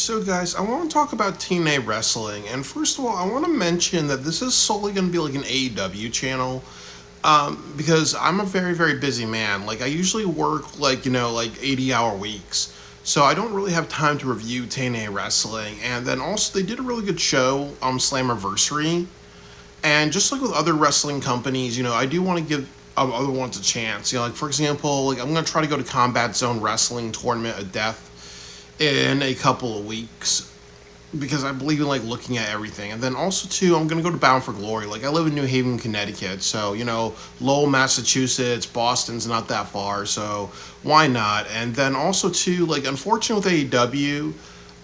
So, guys, I want to talk about TNA wrestling, and first of all, I want to mention that this is solely going to be like an AEW channel, because I'm a very, very busy man. Like, I usually work like 80-hour weeks, so I don't really have time to review TNA wrestling. And then also, they did a really good show, Slammiversary, and just like with other wrestling companies, I do want to give other ones a chance. Like for example, like I'm going to try to go to Combat Zone Wrestling Tournament of Death in a couple of weeks because I believe in like looking at everything. And then also too, I'm gonna go to Bound for Glory. Like I live in New Haven, Connecticut, so Lowell, Massachusetts, Boston's not that far, so why not? And then also too, like unfortunately with AEW,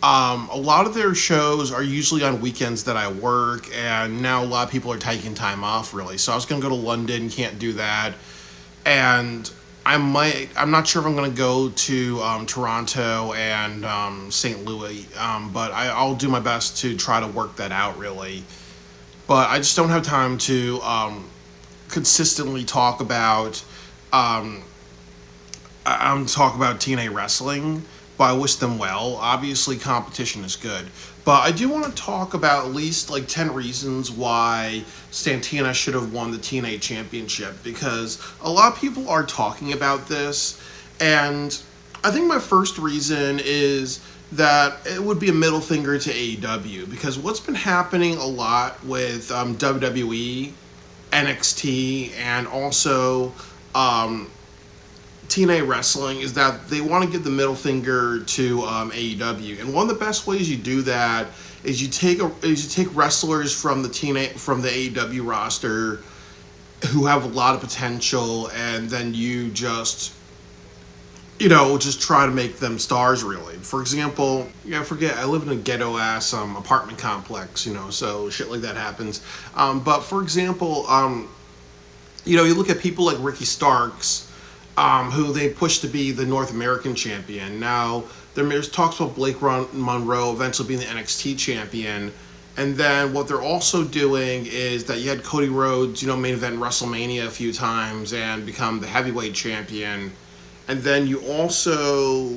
a lot of their shows are usually on weekends that I work, and now a lot of people are taking time off really. So I was gonna go to London, can't do that, and I'm not sure if I'm going to go to Toronto and St. Louis, but I'll do my best to try to work that out, really. But I just don't have time to consistently talk about TNA wrestling, but I wish them well. Obviously, competition is good. But I do want to talk about at least like 10 reasons why Santana should have won the TNA championship, because a lot of people are talking about this. And I think my first reason is that it would be a middle finger to AEW, because what's been happening a lot with WWE, NXT, and also TNA wrestling is that they want to give the middle finger to AEW, and one of the best ways you do that is you take wrestlers from the AEW roster who have a lot of potential, and then you just try to make them stars. Really, for example, I live in a ghetto ass apartment complex, so shit like that happens. But for example, you look at people like Ricky Starks, who they pushed to be the North American champion. Now, there's talks about Blake Monroe eventually being the NXT champion. And then what they're also doing is that you had Cody Rhodes, main event WrestleMania a few times and become the heavyweight champion. And then you also,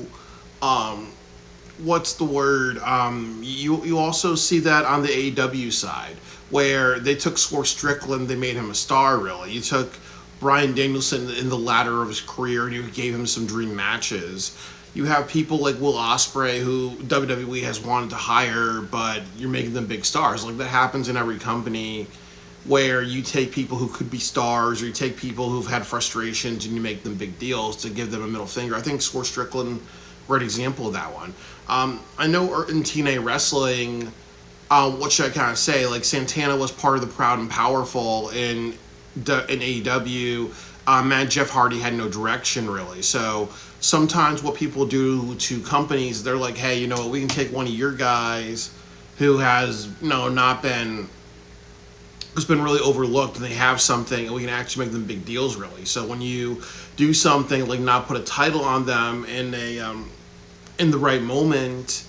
what's the word? You also see that on the AEW side, where they took Swerve Strickland, they made him a star, really. You took Bryan Danielson in the latter of his career, and you gave him some dream matches. You have people like Will Ospreay, who WWE has wanted to hire, but you're making them big stars. Like that happens in every company, where you take people who could be stars, or you take people who've had frustrations, and you make them big deals to give them a middle finger. I think Swerve Strickland, great example of that one. I know in TNA wrestling, what should I kind of say? Like Santana was part of the Proud and Powerful in AEW. Man, Jeff Hardy had no direction really. So sometimes what people do to companies, they're like, hey, we can take one of your guys who has who's been really overlooked, and they have something, and we can actually make them big deals really. So when you do something like not put a title on them in the right moment,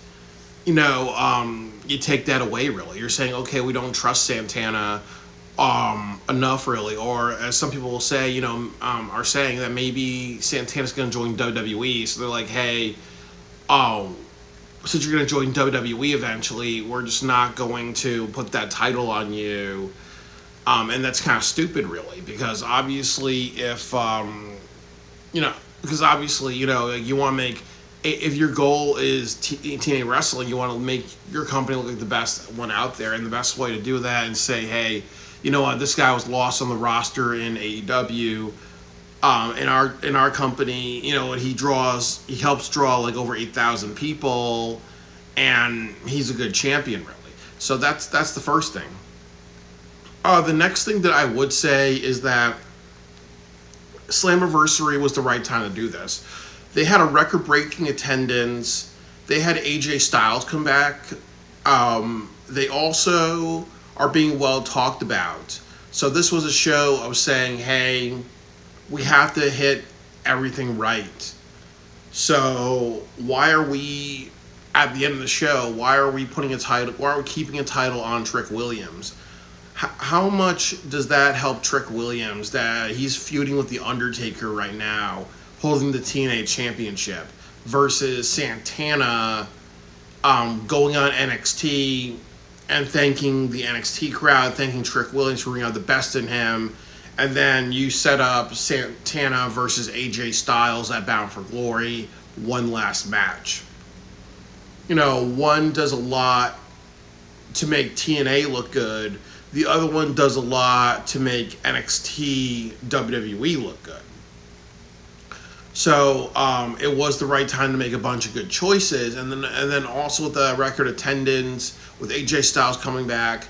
you take that away really. You're saying, okay, we don't trust Santana enough really, or as some people will say, are saying that maybe Santana's going to join WWE, so they're like, hey, since you're going to join WWE eventually, we're just not going to put that title on you, and that's kind of stupid really, because obviously if you want to make, if your goal is TNA wrestling, you want to make your company look like the best one out there, and the best way to do that and say, hey, this guy was lost on the roster in AEW. In our company, he helps draw like over 8,000 people, and he's a good champion, really. So that's the first thing. The next thing that I would say is that Slammiversary was the right time to do this. They had a record-breaking attendance. They had AJ Styles come back. They also are being well talked about. So this was a show of saying, hey, we have to hit everything right. So why are we, at the end of the show, why are we keeping a title on Trick Williams? How much does that help Trick Williams that he's feuding with The Undertaker right now, holding the TNA championship, versus Santana going on NXT and thanking the NXT crowd, thanking Trick Williams for bringing out the best in him, and then you set up Santana versus AJ Styles at Bound for Glory, one last match. One does a lot to make TNA look good. The other one does a lot to make NXT WWE look good. So it was the right time to make a bunch of good choices, and then also with the record attendance, with AJ Styles coming back,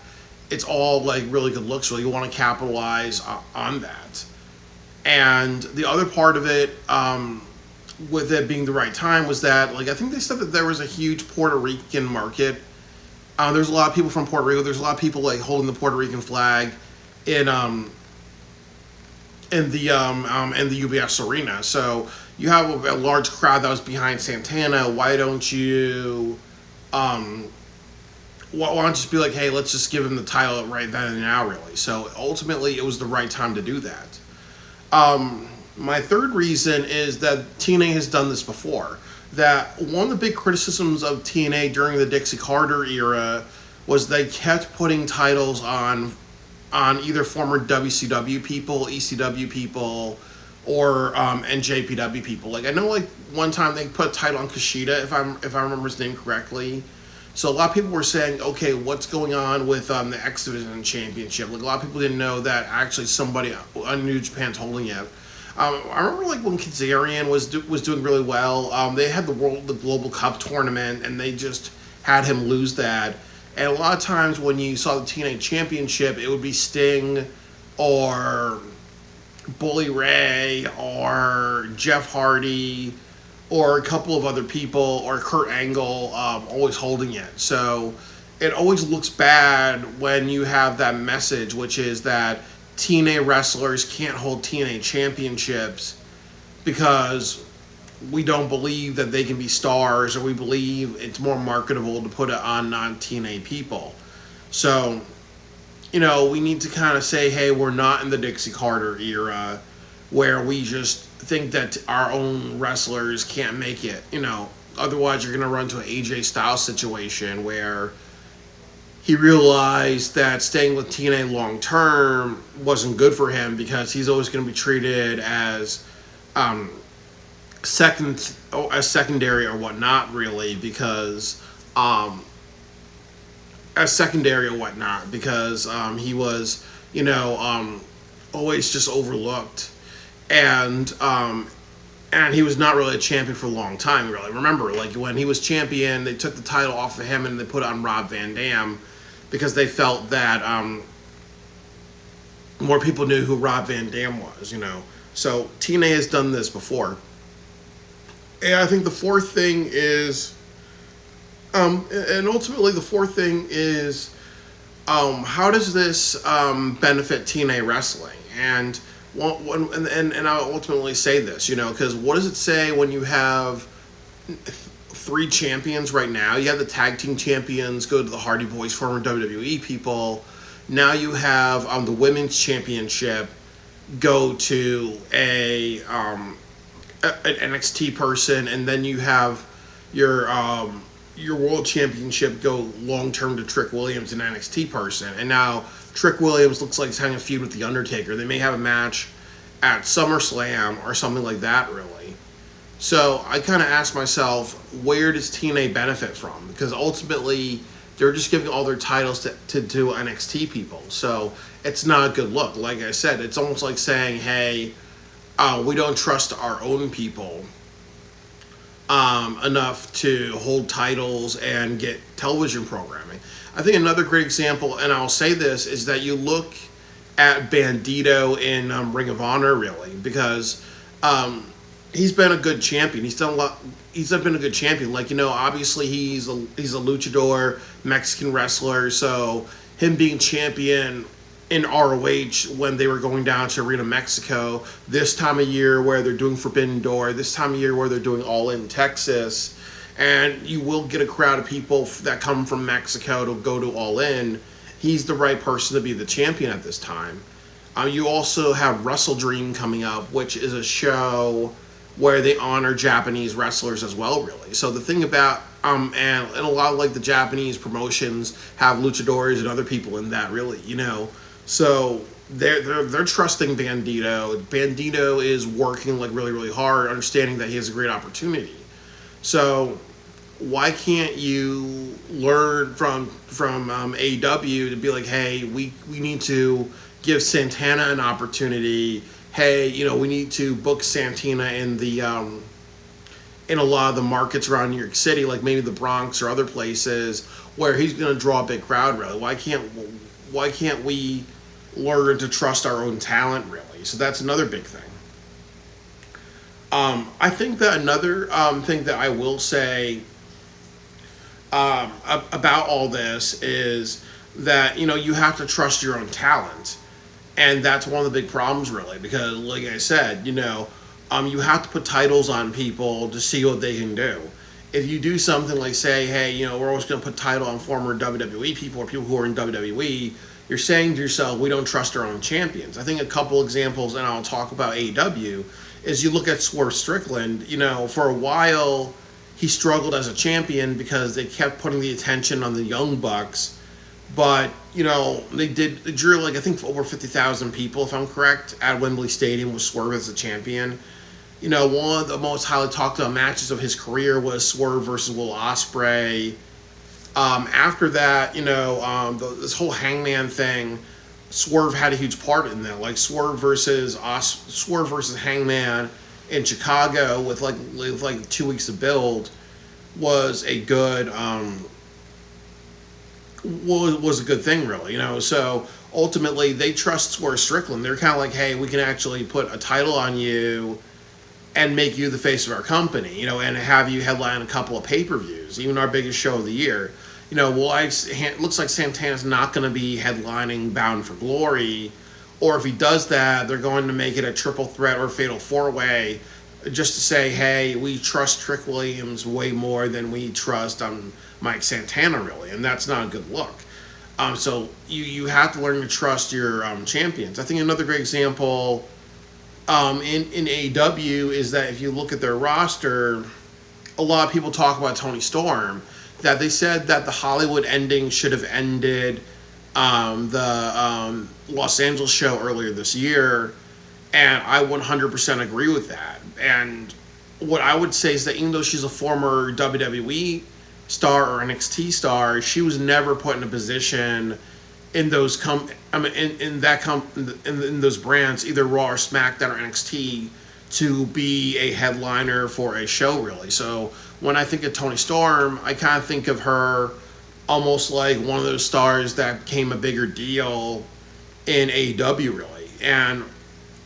it's all like really good looks. So you want to capitalize on that. And the other part of it, with it being the right time, was that I think they said that there was a huge Puerto Rican market. There's a lot of people from Puerto Rico. There's a lot of people holding the Puerto Rican flag in the UBS arena. So you have a large crowd that was behind Santana. Why don't you just be like, hey, let's just give him the title right then and now, really. So ultimately, it was the right time to do that. My third reason is that TNA has done this before. That one of the big criticisms of TNA during the Dixie Carter era was they kept putting titles on either former WCW people, ECW people, or NJPW people. I know one time they put a title on Kushida, if I remember his name correctly. So a lot of people were saying, okay, what's going on with the X Division Championship? A lot of people didn't know that actually somebody on New Japan's holding it. I remember when Kazarian was doing really well. They had the Global Cup tournament, and they just had him lose that. And a lot of times when you saw the TNA Championship, it would be Sting or Bully Ray or Jeff Hardy or a couple of other people, or Kurt Angle always holding it. So it always looks bad when you have that message, which is that TNA wrestlers can't hold TNA championships because we don't believe that they can be stars, or we believe it's more marketable to put it on non-TNA people. So, we need to kind of say, hey, we're not in the Dixie Carter era where we just think that our own wrestlers can't make it. Otherwise you're going to run into an AJ Styles situation where he realized that staying with TNA long term wasn't good for him, because he's always going to be treated as secondary or whatnot, really, because he was always just overlooked, and he was not really a champion for a long time, really. Remember, when he was champion, they took the title off of him and they put it on Rob Van Dam, because they felt that more people knew who Rob Van Dam was, So TNA has done this before. And I think the fourth thing is, and ultimately the fourth thing is, how does this benefit TNA wrestling? And I'll ultimately say this, because what does it say when you have three champions right now? You have the tag team champions go to the Hardy Boys, former WWE people. Now you have the women's championship go to an NXT person, and then you have your world championship go long term to Trick Williams, an NXT person, and now Trick Williams looks like he's having a feud with The Undertaker. They may have a match at SummerSlam or something like that, really. So I kind of asked myself, where does TNA benefit from? Because ultimately, they're just giving all their titles to NXT people. So it's not a good look. Like I said, it's almost like saying, hey, we don't trust our own people enough to hold titles and get television programming. I think another great example, and I'll say this, is that you look at Bandito in Ring of Honor, really, because he's been a good champion. He's done a lot. He's been a good champion. Obviously he's a luchador, Mexican wrestler. So him being champion in ROH when they were going down to Arena Mexico, this time of year where they're doing Forbidden Door, this time of year where they're doing All In Texas, and you will get a crowd of people that come from Mexico to go to All In. He's the right person to be the champion at this time. You also have Wrestle Dream coming up, which is a show where they honor Japanese wrestlers as well, really. So the thing about And a lot of like the Japanese promotions have luchadors and other people in that, really, So they're trusting Bandito. Bandito is working like really really hard, understanding that he has a great opportunity. So why can't you learn from AEW to be like, hey, we need to give Santana an opportunity. Hey, we need to book Santana in a lot of the markets around New York City, like maybe the Bronx or other places where he's going to draw a big crowd. Really, why can't we learn to trust our own talent? Really, so that's another big thing. I think that another thing that I will say about all this is that you have to trust your own talent, and that's one of the big problems, really, because like I said, you have to put titles on people to see what they can do. If you do something like say, hey, we're always going to put title on former WWE people or people who are in WWE, you're saying to yourself, we don't trust our own champions. I think a couple examples, and I'll talk about AEW, is you look at Swerve Strickland. For a while he struggled as a champion because they kept putting the attention on the Young Bucks, but they drew like I think over 50,000 people, if I'm correct, at Wembley Stadium with Swerve as a champion. One of the most highly talked about matches of his career was Swerve versus Will Ospreay. After that, this whole Hangman thing, Swerve had a huge part in that. Like Swerve versus Hangman in Chicago with like 2 weeks of build was a good was a good thing, really. So ultimately they trust Swerve Strickland. They're kind of like, hey, we can actually put a title on you and make you the face of our company, and have you headline a couple of pay-per-views, even our biggest show of the year. It looks like Santana's not going to be headlining Bound for Glory, or if he does that, they're going to make it a triple threat or fatal four-way, just to say, hey, we trust Trick Williams way more than we trust Mike Santana, really, and that's not a good look. So you have to learn to trust your champions. I think another great example in AEW is that if you look at their roster, a lot of people talk about Tony Storm, that they said that the Hollywood ending should have ended the Los Angeles show earlier this year, and I 100% agree with that. And what I would say is that even though she's a former WWE star or NXT star, she was never put in a position in those in those brands, either Raw or SmackDown or NXT, to be a headliner for a show, really. So when I think of Tony Storm, I kind of think of her almost like one of those stars that became a bigger deal in AEW, really. And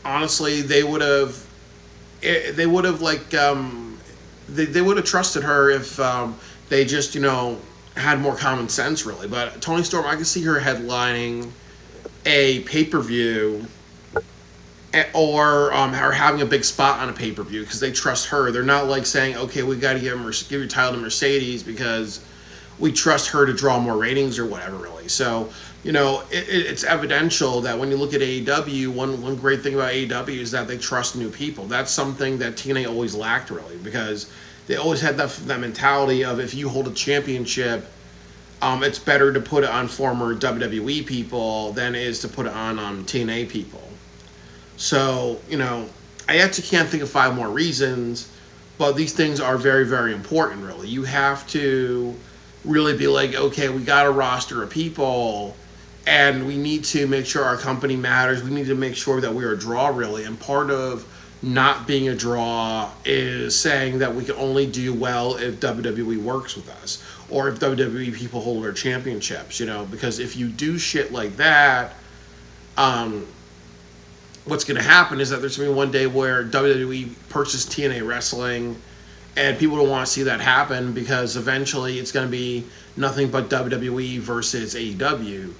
honestly, they would have trusted her if they just had more common sense, really. But Tony Storm, I could see her headlining a pay-per-view or her having a big spot on a pay-per-view because they trust her. They're not like saying, okay, we got to give your title to Mercedes because we trust her to draw more ratings or whatever, really. So, it's evidential that when you look at AEW, one great thing about AEW is that they trust new people. That's something that TNA always lacked, really, because they always had that mentality of if you hold a championship, it's better to put it on former WWE people than it is to put it on TNA people. So, I actually can't think of 5 more reasons, but these things are very, very important, really. You have to really be like, okay, we got a roster of people, and we need to make sure our company matters. We need to make sure that we're a draw, really. And part of not being a draw is saying that we can only do well if WWE works with us, or if WWE people hold our championships, because if you do shit like that, what's going to happen is that there's going to be one day where WWE purchases TNA Wrestling, and people don't want to see that happen because eventually it's going to be nothing but WWE versus AEW.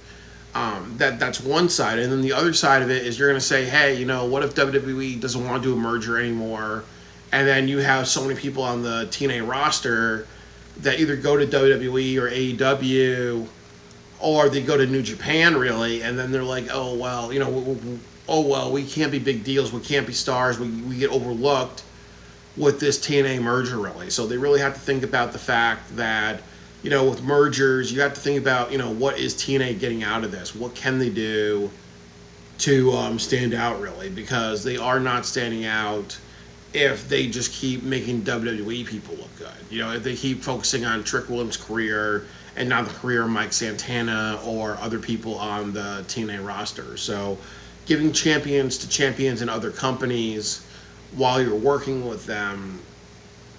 That's one side. And then the other side of it is you're going to say, hey, what if WWE doesn't want to do a merger anymore? And then you have so many people on the TNA roster that either go to WWE or AEW, or they go to New Japan, really, and then they're like, oh, well, we can't be big deals. We can't be stars. We get overlooked. with this TNA merger, really. So they really have to think about the fact that, with mergers, you have to think about, what is TNA getting out of this? What can they do to stand out, really? Because they are not standing out if they just keep making WWE people look good. If they keep focusing on Trick Williams' career and not the career of Mike Santana or other people on the TNA roster. So giving champions to champions in other companies while you're working with them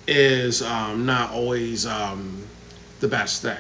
is not always the best thing.